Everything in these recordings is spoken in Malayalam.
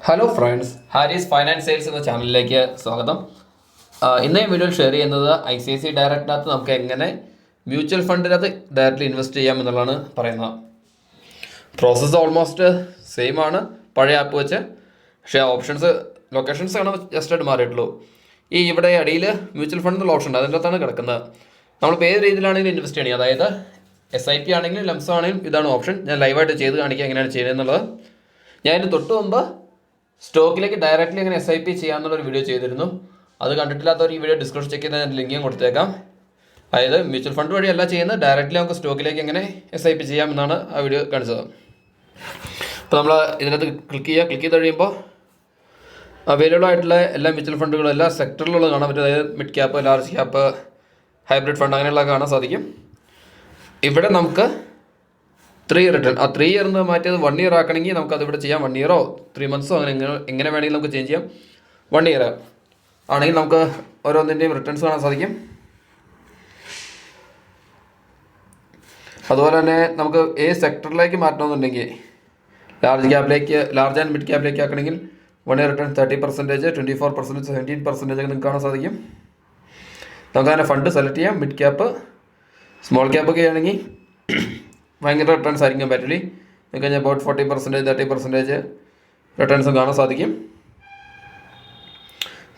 Hello friends, Harees finance sales എന്ന ചാനലിലേക്ക് സ്വാഗതം. ഇന്നേ വീഡിയോയിൽ ഷെയർ ചെയ്യുന്നത് ICICI ഡയറക്റ്റിനകത്ത് നമുക്ക് എങ്ങനെ മ്യൂച്വൽ ഫണ്ടിനകത്ത് ഡയറക്റ്റ്ലി ഇൻവെസ്റ്റ് ചെയ്യാം എന്നുള്ളതാണ് പറയുന്നത്. പ്രോസസ്സ് ഓൾമോസ്റ്റ് സെയിം ആണ് പഴയ ആപ്പ് വെച്ച്, പക്ഷേ ലൊക്കേഷൻസ് ആണ് ജസ്റ്റ് ആയിട്ട് മാറിയിട്ടുള്ളൂ. ഇവിടെ അടിയിൽ മ്യൂച്വൽ ഫണ്ട് എന്നുള്ള ഓപ്ഷൻ ഉണ്ട്, അതിൻ്റെ അകത്താണ് കിടക്കുന്നത്. നമ്മളിപ്പോൾ ഏത് രീതിയിലാണെങ്കിലും ഇൻവെസ്റ്റ് ചെയ്യണം, അതായത് SIP ആണെങ്കിലും ലംസം ആണെങ്കിലും ഇതാണ് ഓപ്ഷൻ. ഞാൻ ലൈവായിട്ട് ചെയ്ത് കാണിക്കുക എങ്ങനെയാണ് ചെയ്യുന്നത് എന്നുള്ളത്. ഞാൻ ഇതിന് തൊട്ട് മുമ്പ് സ്റ്റോക്കിലേക്ക് ഡയറക്റ്റ്ലി എങ്ങനെ SIP ചെയ്യാമെന്നുള്ളൊരു വീഡിയോ ചെയ്തിരുന്നു. അത് കണ്ടിട്ടില്ലാത്തവർ ഈ വീഡിയോ ഡിസ്ക്രിപ്ഷൻ ചെക്ക് ചെയ്ത് ഞാൻ ലിങ്ക് കൊടുത്തേക്കാം. അതായത് മ്യൂച്വൽ ഫണ്ട് വഴിയല്ല ചെയ്യുന്നത്, ഡയറക്റ്റ്ലി നമുക്ക് സ്റ്റോക്കിലേക്ക് എങ്ങനെ SIP ചെയ്യാം എന്നാണ് ആ വീഡിയോ കാണിച്ചത്. അപ്പോൾ നമ്മൾ ഇതിനകത്ത് ക്ലിക്ക് ചെയ്ത് കഴിയുമ്പോൾ അവൈലബിൾ ആയിട്ടുള്ള എല്ലാ മ്യൂച്വൽ ഫണ്ടുകളും എല്ലാ സെക്ടറിലുള്ള കാണാൻ പറ്റും. അതായത് mid cap, large cap, hybrid fund അങ്ങനെയുള്ള കാണാൻ സാധിക്കും. ഇവിടെ നമുക്ക് 3 റിട്ടേൺ, ആ 3 ഇയർ എന്ന് മാറ്റിയത് 1 ഇയർ ആക്കണമെങ്കിൽ നമുക്ക് അതിവിടെ ചെയ്യാം. 1 ഇയറോ 3 മന്ത്സോ അങ്ങനെ എങ്ങനെ വേണമെങ്കിലും നമുക്ക് ചേഞ്ച് ചെയ്യാം. 1 ഇയർ ആണെങ്കിൽ നമുക്ക് ഓരോന്നിൻ്റെയും റിട്ടേൺസ് കാണാൻ സാധിക്കും. അതുപോലെ തന്നെ നമുക്ക് ഏത് സെക്ടറിലേക്ക് മാറ്റണമെന്നുണ്ടെങ്കിൽ ലാർജ് ആൻഡ് മിഡ് ക്യാപ്പിലേക്ക് ആക്കണമെങ്കിൽ 1 ഇയർ റിട്ടേൺ 30%, 24%, 17% ഒക്കെ നിങ്ങൾക്ക് കാണാൻ സാധിക്കും. നമുക്കങ്ങനെ ഫണ്ട് സെലക്ട് ചെയ്യാം. മിഡ് ക്യാപ്പ്, സ്മോൾ ക്യാപ്പൊക്കെ ആണെങ്കിൽ ഭയങ്കര റിട്ടേൺസ് ആയിരിക്കും. ബാറ്റലി കഴിഞ്ഞാൽ അബൌട്ട് 40%, 30% റിട്ടേൺസും കാണാൻ സാധിക്കും.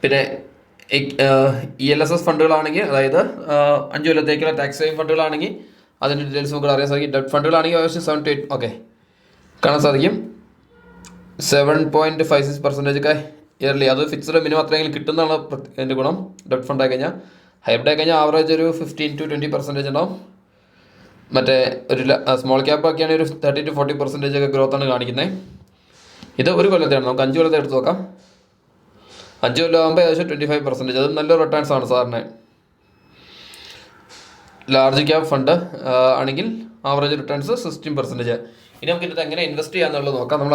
പിന്നെ ELSS ഫണ്ടുകളാണെങ്കിൽ, അതായത് 5 കൊല്ലത്തേക്കുള്ള ടാക്സ് സേവിങ് ഫണ്ടുകളാണെങ്കിൽ അതിൻ്റെ ഡീറ്റെയിൽസ് നമുക്ക് അറിയാൻ സാധിക്കും. ഡെറ്റ് ഫണ്ടുകളാണെങ്കിൽ ഏകദേശം 7 to 8 ഓക്കെ കാണാൻ സാധിക്കും. 7.56% ഒക്കെ ഇയർലി, അത് ഫിക്സ്ഡ് മിനിമം അത്രയെങ്കിലും കിട്ടുന്നതാണ് എൻ്റെ ഗുണം. ഡെറ്റ് ഫണ്ട് ആയി കഴിഞ്ഞാൽ, ഹൈബ്രിഡ് ആയി കഴിഞ്ഞാൽ ആവറേജ് ഒരു 15 to 20% ഉണ്ടാവും. മറ്റേ ഒരു സ്മോൾ ക്യാപ്പ് ഒക്കെയാണ് ഒരു 30 to 40% ഒക്കെ ഗ്രോത്താണ് കാണിക്കുന്നത്. ഇത് ഒരു കൊല്ലത്തെയാണ്, നമുക്ക് 5 കൊല്ലത്തെ എടുത്ത് നോക്കാം. 5 കൊല്ലം ആകുമ്പോൾ ഏകദേശം 25%, അത് നല്ല റിട്ടേൺസ് ആണ് സാറിന്. ലാർജ് ക്യാപ്പ് ഫണ്ട് ആണെങ്കിൽ ആവറേജ് റിട്ടേൺസ് 16%. ഇനി നമുക്ക് ഇതിനകത്ത് എങ്ങനെ ഇൻവെസ്റ്റ് ചെയ്യാന്നുള്ളത് നോക്കാം. നമ്മൾ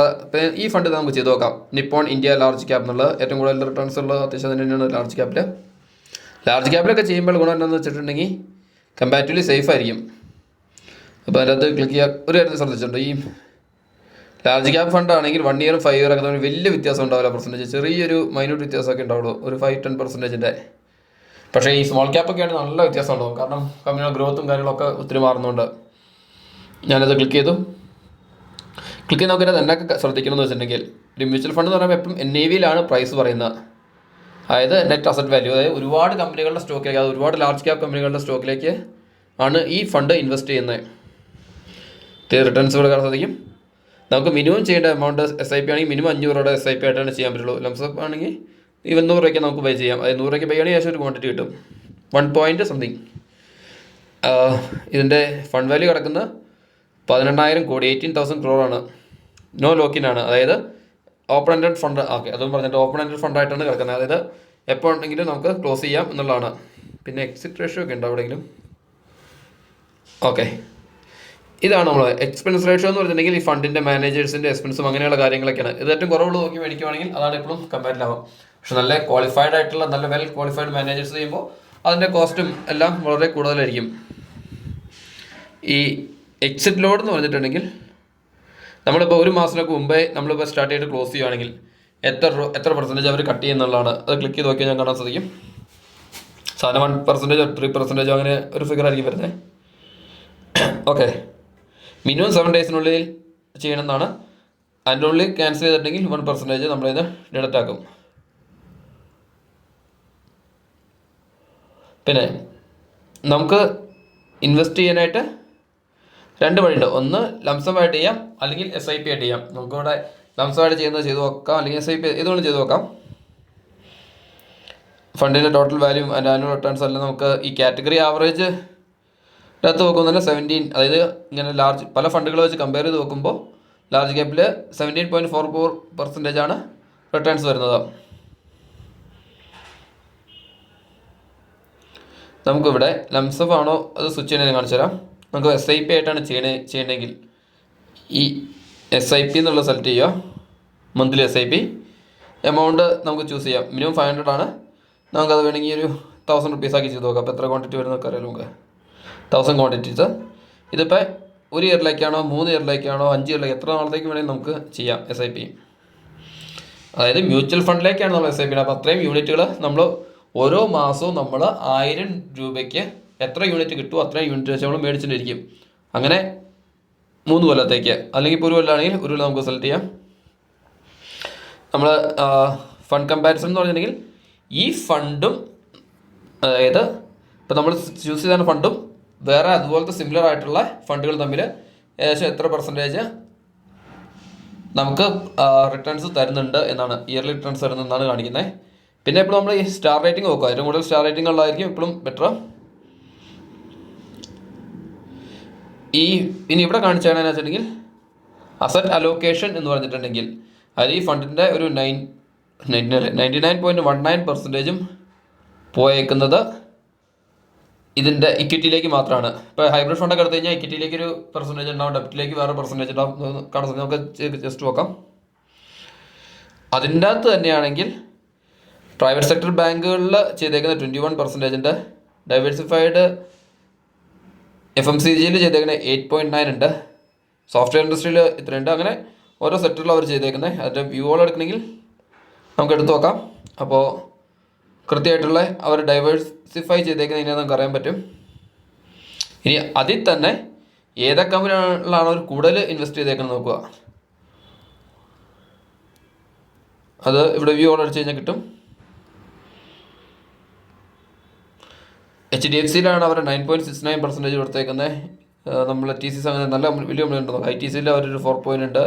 ഈ ഫണ്ട് നമുക്ക് ചെയ്ത് നോക്കാം. നിപ്പോൺ ഇന്ത്യ ലാർജ് ക്യാപ്പ് എന്നുള്ളത് ഏറ്റവും കൂടുതൽ റിട്ടേൺസ് ഉള്ളത് അത്യാവശ്യം തന്നെയാണ് ലാർജ് ക്യാപ്പിലൊക്കെ ചെയ്യുമ്പോൾ ഗുണം എന്താണെന്ന് വെച്ചിട്ടുണ്ടെങ്കിൽ കമ്പാരിറ്റീവ്ലി സേഫ് ആയിരിക്കും. അപ്പോൾ അതിനകത്ത് ക്ലിക്ക് ചെയ്യുക. ഒരു കാര്യം ശ്രദ്ധിച്ചിട്ടുണ്ട്, ഈ ലാർജ് ക്യാപ്പ് ഫണ്ട് ആണെങ്കിൽ 1 ഇയറും 5 ഇയറൊക്കെ തമ്മിൽ വലിയ വ്യത്യാസം ഉണ്ടാവില്ല. പെർസെൻറ്റേജ് ചെറിയൊരു മൈന്യൂട്ട് വ്യത്യാസമൊക്കെ ഉണ്ടാവുള്ളൂ, ഒരു 5-10%. പക്ഷേ ഈ സ്മോൾ ക്യാപ്പൊക്കെ ആണെങ്കിൽ നല്ല വ്യത്യാസം ഉണ്ടാവും, കാരണം കമ്പനിയുടെ ഗ്രോത്തും കാര്യങ്ങളൊക്കെ ഒത്തിരി മാറുന്നുണ്ട്. ഞാനത് ക്ലിക്ക് ചെയ്ത് നോക്കിയാൽ എന്നൊക്കെ ശ്രദ്ധിക്കണമെന്ന് വെച്ചിട്ടുണ്ടെങ്കിൽ, ഒരു മ്യൂച്വൽ ഫണ്ട് എന്ന് പറയുമ്പോൾ എപ്പം NAV-യിലാണ് പ്രൈസ് പറയുന്നത്. അതായത് നെറ്റ് അസറ്റ് വാല്യൂ, അതായത് ഒരുപാട് കമ്പനികളുടെ സ്റ്റോക്കിലേക്ക്, അത് ഒരുപാട് ലാർജ് ക്യാപ്പ് കമ്പനികളുടെ സ്റ്റോക്കിലേക്ക് ആണ് ഈ ഫണ്ട് ഇൻവെസ്റ്റ് ചെയ്യുന്നത്. റിട്ടേൺസ് ഇവിടെ കാണാൻ സാധിക്കും. നമുക്ക് മിനിമം ചെയ്യേണ്ട എമൗണ്ട് SIP ആണെങ്കിൽ മിനിമം 500 രൂപയുടെ SIP ആയിട്ടാണ് ചെയ്യാൻ പറ്റുള്ളൂ. ലംസം ആണെങ്കിൽ 100 രൂപയ്ക്ക് നമുക്ക് പേ ചെയ്യാം. അത് 100 രൂപയ്ക്ക് പേ ആണെങ്കിൽ ഏകദേശം ഒരു ക്വാണ്ടിറ്റി കിട്ടും, 1 point something. ഇതിൻ്റെ ഫണ്ട് വാല്യൂ കിടക്കുന്ന 18,000 കോടി, 18,000 crore ആണ്. നോ ലോക്കിനാണ്, അതായത് ഓപ്പൺ എൻഡഡ് ഫണ്ട്. ഓക്കെ, അതും പറഞ്ഞിട്ട് ഓപ്പൺ എൻഡഡ് ഫണ്ടായിട്ടാണ് കിടക്കുന്നത്. അതായത് എപ്പോൾ ഉണ്ടെങ്കിലും നമുക്ക് ക്ലോസ് ചെയ്യാം എന്നുള്ളതാണ്. പിന്നെ എക്സിറ്റ് റേഷ്യോ ഒക്കെ ഉണ്ട് എവിടെയെങ്കിലും. ഓക്കെ, ഇതാണ് നമ്മൾ എക്സ്പെൻസ് റേഷ്യോ എന്ന് പറഞ്ഞിട്ടുണ്ടെങ്കിൽ ഈ ഫണ്ടിൻ്റെ മാനേജേഴ്സിൻ്റെ എക്സ്പെൻസും അങ്ങനെയുള്ള കാര്യങ്ങളൊക്കെയാണ്. ഇത് ഏറ്റവും കുറവുള്ള നോക്കി മേടിക്കുവാണെങ്കിൽ അതാണ് എപ്പോഴും കമ്പാരിറ്റീവ് ആവും. പക്ഷെ നല്ല ക്വാളിഫൈഡ് ആയിട്ടുള്ള നല്ല വെൽ ക്വാളിഫൈഡ് മാനേജേഴ്സ് ചെയ്യുമ്പോൾ അതിൻ്റെ കോസ്റ്റും എല്ലാം വളരെ കൂടുതലായിരിക്കും. ഈ എക്സിറ്റ് ലോഡ് എന്ന് പറഞ്ഞിട്ടുണ്ടെങ്കിൽ നമ്മളിപ്പോൾ 1 മാസത്തിനൊക്കെ മുമ്പേ നമ്മളിപ്പോൾ സ്റ്റാർട്ട് ചെയ്തിട്ട് ക്ലോസ് ചെയ്യുകയാണെങ്കിൽ എത്ര പെർസെൻറ്റേജ് അവർ കട്ട് ചെയ്യുന്നുള്ളതാണ്. അത് ക്ലിക്ക് ചെയ്ത് നോക്കിയാൽ ഞാൻ കാണാൻ സാധിക്കും. സാധാരണ 1%, 3% അങ്ങനെ ഒരു ഫിഗർ ആയിരിക്കും വരുന്നത്. ഓക്കെ, മിനിമം 7 ഡേയ്സിനുള്ളിൽ ചെയ്യണമെന്നാണ്. അതിൻ്റെ ഉള്ളിൽ ക്യാൻസൽ ചെയ്തിട്ടുണ്ടെങ്കിൽ 1% നമ്മളിത് ഡിഡക്റ്റ് ആക്കും. പിന്നെ നമുക്ക് ഇൻവെസ്റ്റ് ചെയ്യാനായിട്ട് 2 വഴിയുണ്ട്. ഒന്ന് ലംസമായിട്ട് ചെയ്യാം, അല്ലെങ്കിൽ SIP ആയിട്ട് ചെയ്യാം. നമുക്കിവിടെ ലംസമായിട്ട് ചെയ്യുന്നത് ചെയ്ത് നോക്കാം, അല്ലെങ്കിൽ SIP ഇതുകൊണ്ട് ചെയ്ത് നോക്കാം. ഫണ്ടിൻ്റെ total value and annual returns എല്ലാം നമുക്ക് ഈ കാറ്റഗറി ആവറേജ് അകത്ത് നോക്കുന്നില്ല. 17, അതായത് ഇങ്ങനെ പല ഫണ്ടുകൾ വെച്ച് കമ്പയർ ചെയ്ത് നോക്കുമ്പോൾ ലാർജ് ക്യാപ്പിൽ 17.44% ആണ് റിട്ടേൺസ് വരുന്നത്. നമുക്കിവിടെ ലംസം ആണോ അത് സ്വിച്ച് ചെയ്യണമെന്ന് കാണിച്ചു തരാം. നമുക്ക് SIP ആയിട്ടാണ് ചെയ്യണമെങ്കിൽ ഈ SIP എന്നുള്ള സെലക്ട് ചെയ്യുക. മന്ത്ലി SIP എമൗണ്ട് നമുക്ക് ചൂസ് ചെയ്യാം. മിനിമം 500 ആണ്. നമുക്കത് വേണമെങ്കിൽ ഒരു 1000 rupees ആക്കി ചെയ്ത് നോക്കാം. അപ്പോൾ എത്ര ക്വാണ്ടിറ്റി വരുന്നതൊക്കെ അറിയാം നമുക്ക്. 1000 ക്വാണ്ടിറ്റീസ്. ഇതിപ്പോൾ 1 ഇയറിലേക്കാണോ 3 ഇയറിലേക്കാണോ 5 ഇയറിലേക്ക് എത്ര നാളത്തേക്ക് വേണമെങ്കിൽ നമുക്ക് ചെയ്യാം SIP. അതായത് മ്യൂച്വൽ ഫണ്ടിലേക്കാണ് നമ്മൾ SIP. അപ്പോൾ അത്രയും യൂണിറ്റുകൾ നമ്മൾ ഓരോ മാസവും നമ്മൾ 1000 രൂപയ്ക്ക് എത്ര യൂണിറ്റ് കിട്ടുമോ അത്രയും യൂണിറ്റ് വെച്ച് നമ്മൾ മേടിച്ചിട്ടിരിക്കും. അങ്ങനെ 3 കൊല്ലത്തേക്ക്, അല്ലെങ്കിൽ ഇപ്പോൾ 1 കൊല്ലമാണെങ്കിൽ 1 കൊല്ലം നമുക്ക് സെലക്ട് ചെയ്യാം. നമ്മൾ ഫണ്ട് കമ്പാരിസൺ എന്ന് പറഞ്ഞിട്ടുണ്ടെങ്കിൽ ഈ ഫണ്ടും, അതായത് ഇപ്പോൾ നമ്മൾ ചൂസ് ചെയ്ത ഫണ്ടും വേറെ അതുപോലത്തെ സിമിലർ ആയിട്ടുള്ള ഫണ്ടുകൾ തമ്മിൽ ഏകദേശം എത്ര പെർസെൻറ്റേജ് നമുക്ക് റിട്ടേൺസ് തരുന്നുണ്ട് എന്നാണ്, ഇയർലി റിട്ടേൺസ് തരുന്നതെന്നാണ് കാണിക്കുന്നത്. പിന്നെ ഇപ്പോൾ നമ്മൾ ഈ സ്റ്റാർ റേറ്റിംഗ് നോക്കുക. ഏറ്റവും കൂടുതൽ സ്റ്റാർ റേറ്റിംഗ് ഉള്ളതായിരിക്കും എപ്പോഴും ബെറ്റർ. ഇനി ഇവിടെ കാണിച്ചാണെന്ന് വെച്ചിട്ടുണ്ടെങ്കിൽ അസറ്റ് അലോക്കേഷൻ എന്ന് പറഞ്ഞിട്ടുണ്ടെങ്കിൽ അതിൽ ഈ ഫണ്ടിൻ്റെ ഒരു 99.19% പോയേക്കുന്നത് ഇതിൻ്റെ ഇക്വിറ്റിയിലേക്ക് മാത്രമാണ്. ഇപ്പോൾ ഹൈബ്രിഡ് ഫണ്ടൊക്കെ എടുത്തു കഴിഞ്ഞാൽ ഇക്വിറ്റിയിലേക്ക് ഒരു പെർസെൻറ്റേജ് ഉണ്ടാവും, ഡെപ്റ്റിലേക്ക് വേറെ പെർസെൻറ്റേജ് ഉണ്ടാവും. കാണാൻ നമുക്ക് ജസ്റ്റ് നോക്കാം. അതിൻ്റെ അകത്ത് തന്നെയാണെങ്കിൽ പ്രൈവറ്റ് സെക്ടർ ബാങ്കുകളിൽ ചെയ്തേക്കുന്ന 21%, ഡൈവേഴ്സിഫൈഡ് FMCGയിൽ ചെയ്തേക്കുന്ന 8.9 ഉണ്ട്, സോഫ്റ്റ്വെയർ ഇൻഡസ്ട്രിയിൽ ഇത്രയുണ്ട്. അങ്ങനെ ഓരോ സെക്ടറിലും അവർ ചെയ്തേക്കുന്നത്. അതിൻ്റെ വ്യൂകൾ എടുക്കണമെങ്കിൽ നമുക്ക് എടുത്തു നോക്കാം. അപ്പോൾ കൃത്യമായിട്ടുള്ള അവർ ഡൈവേഴ്സിഫൈ ചെയ്തേക്കുന്നത് ഇങ്ങനെ നമുക്ക് അറിയാൻ പറ്റും. ഇനി അതിൽ തന്നെ ഏതൊക്കെ കമ്പനികളിലാണ് അവർ കൂടുതൽ ഇൻവെസ്റ്റ് ചെയ്തേക്കുന്നത് നോക്കുക. അത് ഇവിടെ വ്യൂ ഓൾ അടിച്ച് കഴിഞ്ഞാൽ കിട്ടും. HDFCയിലാണ് അവർ 9.69% കൊടുത്തേക്കുന്നത്. നമ്മൾ TCS അങ്ങനെ നല്ല വലിയ കമ്പനി ഉണ്ടോ. ITCയിൽ അവരൊരു 4 ഉണ്ട്.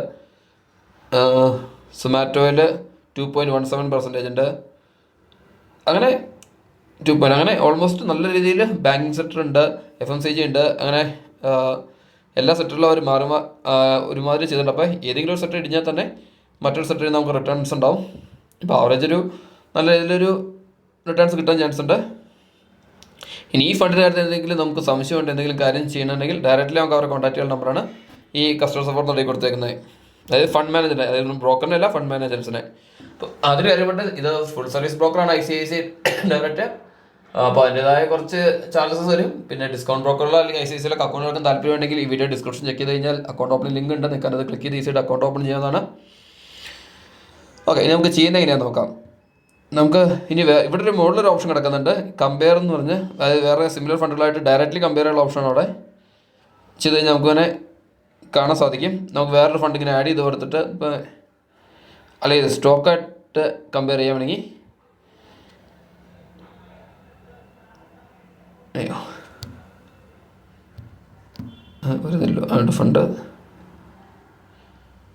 സൊമാറ്റോയിൽ 2.17% ഉണ്ട്. അങ്ങനെ 2 അങ്ങനെ ഓൾമോസ്റ്റ് നല്ല രീതിയിൽ ബാങ്കിങ് സെക്ടർ ഉണ്ട്, FMCG ഉണ്ട്. അങ്ങനെ എല്ലാ സെക്ടറിലും അവർ ഒരുമാതിരി ചെയ്തിട്ടുണ്ട്. അപ്പോൾ ഏതെങ്കിലും ഒരു സെക്ടർ ഇടിഞ്ഞാൽ തന്നെ മറ്റൊരു സെക്ടറിൽ നമുക്ക് റിട്ടേൺസ് ഉണ്ടാവും. ഇപ്പോൾ ആവറേജ് ഒരു നല്ല രീതിയിലൊരു റിട്ടേൺസ് കിട്ടാൻ ചാൻസ് ഉണ്ട്. ഇനി ഈ ഫണ്ടിൻ്റെ കാര്യത്തിൽ എന്തെങ്കിലും നമുക്ക് സംശയമുണ്ട്, എന്തെങ്കിലും കാര്യം ചെയ്യണമെങ്കിൽ ഡയറക്റ്റ്ലി നമുക്ക് അവരെ കോൺടാക്ട് ചെയ്യുന്ന നമ്പറാണ് ഈ കസ്റ്റമർ സപ്പോർട്ട് നടത്തി കൊടുത്തേക്കുന്നത്. അതായത് ഫണ്ട് മാനേജറിനെ, അതായത് ബ്രോക്കറിനെ അല്ല, ഫണ്ട് മാനേജേഴ്സിനെ. അപ്പോൾ അതിന് കാര്യപ്പെട്ട് ഇത് ഫുൾ സർവീസ് ബ്രോക്കറാണ് ICICI ഡയറക്റ്റ്. അപ്പോൾ അതിൻ്റെതായ കുറച്ച് ചാർജസ് വരും. പിന്നെ ഡിസ്കൗണ്ട് ബ്രോക്കറിലോ അല്ലെങ്കിൽ ICICIയിലൊക്കെ അക്കൗണ്ട് എടുക്കാൻ താല്പര്യം ഉണ്ടെങ്കിൽ ഈ വീഡിയോ ഡിസ്ക്രിപ്ഷൻ ചെക്ക് ചെയ്ത് കഴിഞ്ഞാൽ അക്കൗണ്ട് ഓപ്പണിംഗ് ലിങ്ക് ഉണ്ട്, നിങ്ങൾക്ക് അത് ക്ലിക്ക് ചെയ്ത് ഈസിയായിട്ട് അക്കൗണ്ട് ഓപ്പൺ ചെയ്യാവുന്നതാണ്. ഓക്കെ, ഇനി നമുക്ക് ചെയ്യുന്നത് എങ്ങനെയാണെന്ന് നോക്കാം. നമുക്ക് ഇനി ഇവിടെ ഒരു മുകളിലൊരു ഓപ്ഷൻ കിടക്കുന്നുണ്ട്, കമ്പയർ എന്ന് പറഞ്ഞ്. അതായത് വേറെ സിമിലർ ഫണ്ടുകളായിട്ട് ഡയറക്റ്റ്ലി കമ്പയർ ചെയ്യാനുള്ള ഓപ്ഷനാണ് അവിടെ. ചെയ്ത് കഴിഞ്ഞാൽ നമുക്ക് തന്നെ കാണാൻ സാധിക്കും. നമുക്ക് വേറൊരു ഫണ്ട് ഇങ്ങനെ ആഡ് ചെയ്ത് കൊടുത്തിട്ട് ഇപ്പോൾ അല്ലെങ്കിൽ സ്റ്റോക്കായിട്ട് കമ്പയർ ചെയ്യാൻ വേണമെങ്കിൽ അയ്യോ വരുന്നില്ലോ. അതുകൊണ്ട് fund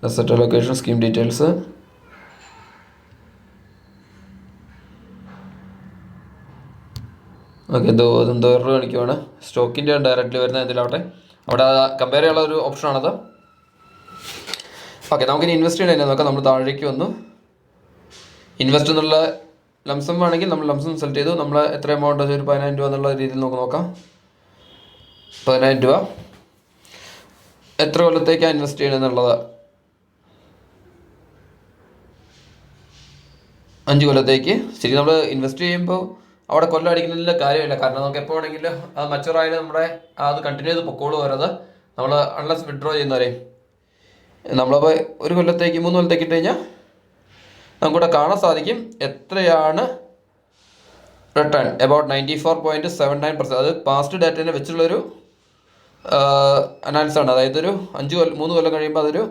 asset allocation scheme details okay. എന്തോ എറർ കാണിക്കുവാണ്. സ്റ്റോക്കിൻ്റെ ഡയറക്റ്റ്ലി വരുന്ന എന്തിലാവട്ടെ, അവിടെ കമ്പയർ ചെയ്യാനുള്ള ഒരു ഓപ്ഷനാണത്. ഓക്കെ, നമുക്കിനി ഇൻവെസ്റ്റ് ചെയ്യണമെന്ന് നോക്കാം. നമ്മൾ താഴേക്ക് വന്നു. ഇൻവെസ്റ്റ് എന്നുള്ള ലംസം വേണമെങ്കിൽ നമ്മൾ ലംസം സെലക്ട് ചെയ്തു. നമ്മൾ എത്ര എമൗണ്ട്, ഒരു 10,000 രൂപ എന്നുള്ള രീതിയിൽ നമുക്ക് നോക്കാം. 10,000 രൂപ എത്ര കൊല്ലത്തേക്കാണ് ഇൻവെസ്റ്റ് ചെയ്യണമെന്നുള്ളത്. 5 കൊല്ലത്തേക്ക്. ശരി, നമ്മൾ ഇൻവെസ്റ്റ് ചെയ്യുമ്പോൾ അവിടെ കൊല്ലം അടിക്കുന്നതിൻ്റെ കാര്യമില്ല. കാരണം നമുക്ക് എപ്പോൾ വേണമെങ്കിലും അത് മച്ചുറായാലും നമ്മുടെ അത് കണ്ടിന്യൂ ചെയ്ത് പൊക്കോളൂ വരുന്നത്. നമ്മൾ അൺലെസ് വിഡ്രോ ചെയ്യുന്നവരെ നമ്മളപ്പോൾ 1 കൊല്ലത്തേക്ക് 3 കൊല്ലത്തേക്ക് ഇട്ട് കഴിഞ്ഞാൽ നമുക്കിവിടെ കാണാൻ സാധിക്കും എത്രയാണ് റിട്ടേൺ. അബൌട്ട് 94.79%. അത് പാസ്റ്റ് ഡാറ്റേനെ വെച്ചുള്ളൊരു അനാലിസിസ് ആണ്. അതായത് ഒരു 3 കൊല്ലം കഴിയുമ്പോൾ അതൊരു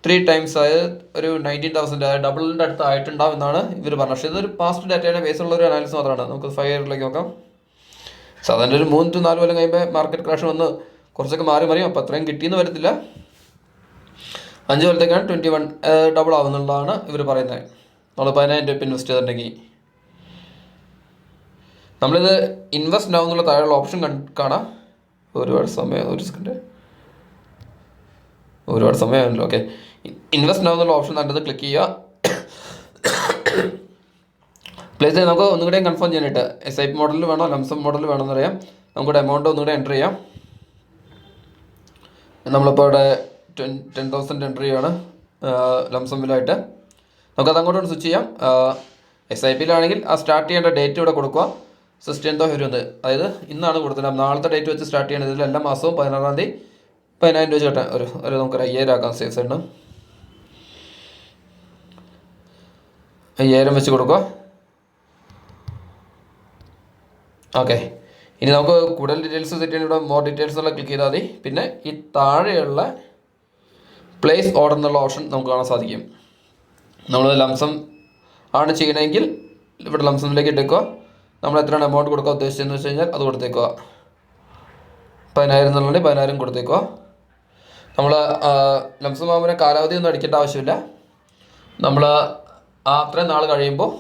3 times, അതായത് ഒരു 19,000, ഡബിളിൻ്റെ അടുത്ത് ആയിട്ടുണ്ടാവും എന്നാണ് ഇവർ പറഞ്ഞത്. പക്ഷേ ഇതൊരു പാസ്റ്റ് ഡാറ്റയുടെ ബേസുള്ള ഒരു അനാലിസിസ് മാത്രമാണ്. നമുക്ക് 5 ഇയറിലേക്ക് നോക്കാം. സാധാരണ ഒരു 3 to 4 കൊല്ലം കഴിയുമ്പോൾ മാർക്കറ്റ് ക്രാഷ് വന്ന് കുറച്ചൊക്കെ മാറി മറിയും. അപ്പോൾ അത്രയും കിട്ടിയെന്ന് വരത്തില്ല. 5 കൊല്ലത്തേക്കാണ് 21 ഡബിൾ ആവുന്നുള്ളതാണ് ഇവർ പറയുന്നത്. നമ്മൾ 10,000 രൂപ ഇൻവെസ്റ്റ് ചെയ്തിട്ടുണ്ടെങ്കിൽ നമ്മളിത് ഇൻവെസ്റ്റ് ആവുന്നുള്ള താഴെയുള്ള ഓപ്ഷൻ കാണാം. ഒരുപാട് സമയമാണല്ലോ. ഓക്കെ, ഇൻവെസ്റ്റ് ആവുന്നുള്ള ഓപ്ഷൻ നല്ലത് ക്ലിക്ക് ചെയ്യുക. പ്ലേസ് നമുക്ക് ഒന്നുകൂടെ കൺഫേം ചെയ്യാനായിട്ട് SIP മോഡലിൽ വേണോ ലംസം മോഡലിൽ വേണമെന്ന് അറിയാം. നമുക്കിവിടെ എമൗണ്ട് ഒന്നുകൂടെ എൻ്റർ ചെയ്യാം. നമ്മളിപ്പോൾ ഇവിടെ 10,000 എൻ്റർ ചെയ്യുകയാണ് ലംസം ബില്ലായിട്ട്. നമുക്കത് അങ്ങോട്ട് സ്വിച്ച് ചെയ്യാം. SIPയിലാണെങ്കിൽ ആ സ്റ്റാർട്ട് ചെയ്യേണ്ട ഡേറ്റ് ഇവിടെ കൊടുക്കുക. 16th വരുന്നത്, അതായത് ഇന്നാണ് കൊടുത്തത്. നാളത്തെ ഡേറ്റ് വെച്ച് സ്റ്റാർട്ട് ചെയ്യണത്. ഇതിൽ എല്ലാ മാസവും 16-ാം തീയതി 10,000 രൂപ കെട്ടാൻ ഒരു നമുക്കൊരു 5,000 ആക്കാം സേഫ് ഉണ്ട്. 5000 വെച്ച് കൊടുക്കുക. ഓക്കെ, ഇനി നമുക്ക് കൂടുതൽ ഡീറ്റെയിൽസ് സെറ്റ് ചെയ്യാൻ ഇവിടെ മോർ ഡീറ്റെയിൽസ് എന്നുള്ള ക്ലിക്ക് ചെയ്താൽ മതി. പിന്നെ ഈ താഴെയുള്ള പ്ലേസ് ഓർഡർ എന്നുള്ള ഓപ്ഷൻ നമുക്ക് കാണാൻ സാധിക്കും. നമ്മൾ ലംസം ആണ് ചെയ്യണമെങ്കിൽ ഇവിടെ ലംസമിലേക്ക് ഇട്ടേക്കുക. നമ്മൾ എത്രയാണ് എമൗണ്ട് കൊടുക്കുക ഉദ്ദേശിച്ചതെന്ന് വെച്ച് കഴിഞ്ഞാൽ അത് കൊടുത്തേക്കുക. 10,000 എന്നുള്ളതുകൊണ്ട് 10,000 കൊടുത്തേക്കുക. നമ്മൾ ലംസം ആകുമ്പോൾ കാലാവധി ഒന്നും അടിക്കേണ്ട ആവശ്യമില്ല. നമ്മൾ അത്രയും നാൾ കഴിയുമ്പോൾ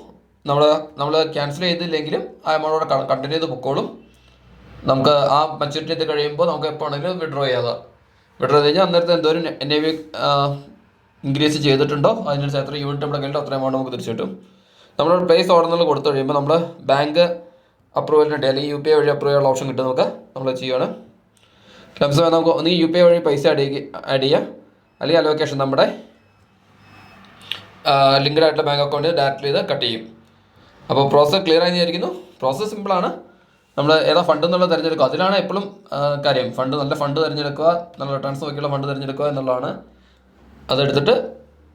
നമ്മൾ ക്യാൻസൽ ചെയ്തില്ലെങ്കിലും ആ എമൗണ്ട് കണ്ടിന്യൂ ചെയ്ത് പൊക്കോളും. നമുക്ക് ആ മച്യൂരിറ്റി ചെയ്ത് കഴിയുമ്പോൾ നമുക്ക് എപ്പോൾ ആണെങ്കിലും വിഡ്രോ ചെയ്യാതെ ചെയ്ത് കഴിഞ്ഞാൽ അന്നേരത്തെ എന്തോരം NAV ഇൻക്രീസ് ചെയ്തിട്ടുണ്ടോ അതിനനുസരിച്ച് എത്ര യൂണിറ്റ് നമ്മുടെ കയ്യിലോ അത്ര എമൗണ്ട് നമുക്ക് തിരിച്ചു കിട്ടും. നമ്മൾ പ്ലേസ് ഓർഡർ എന്നുള്ള കൊടുത്തു കഴിയുമ്പോൾ നമ്മൾ ബാങ്ക് അപ്രൂവലിനുണ്ട് അല്ലെങ്കിൽ UPI വഴി അപ്രൂവ് ചെയ്യാനുള്ള ഓപ്ഷൻ കിട്ടും. നമ്മൾ ചെയ്യുകയാണ്. ലംസം നമുക്ക് ഒന്ന് UPI വഴി പൈസ ആഡ് ചെയ്യുക, അല്ലെങ്കിൽ അലോക്കേഷൻ നമ്മുടെ ലിങ്ക്ഡ് ആയിട്ടുള്ള ബാങ്ക് അക്കൗണ്ട് ഡയറക്റ്റ് ചെയ്ത് കട്ട് ചെയ്യും. അപ്പോൾ പ്രോസസ്സ് ക്ലിയർ ആയി വിചാരിക്കുന്നു. പ്രോസസ്സ് സിമ്പിളാണ്. നമ്മൾ ഏതാ ഫണ്ട് എന്നുള്ളത് തിരഞ്ഞെടുക്കുക, അതിലാണ് എപ്പോഴും കാര്യം. നല്ല ഫണ്ട് തിരഞ്ഞെടുക്കുക, നല്ല റിട്ടേൺസ് നോക്കിയുള്ള ഫണ്ട് തിരഞ്ഞെടുക്കുക എന്നുള്ളതാണ്. അതെടുത്തിട്ട്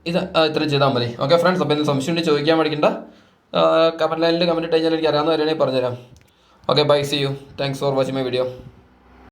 ഇത്രയും ചെയ്താൽ മതി. ഓക്കെ ഫ്രണ്ട്സ്, അപ്പോൾ ഇന്ന് സംശയം ഉണ്ടെങ്കിൽ ചോദിക്കാൻ പഠിക്കണ്ട. കമൻറ്റ് ലൈനിൽ കമൻറ്റ് ഇട്ട് കഴിഞ്ഞാൽ എനിക്ക് അറിയാവുന്ന കാര്യമാണെങ്കിൽ പറഞ്ഞുതരാം. Okay, bye, see you. Thanks for watching my video.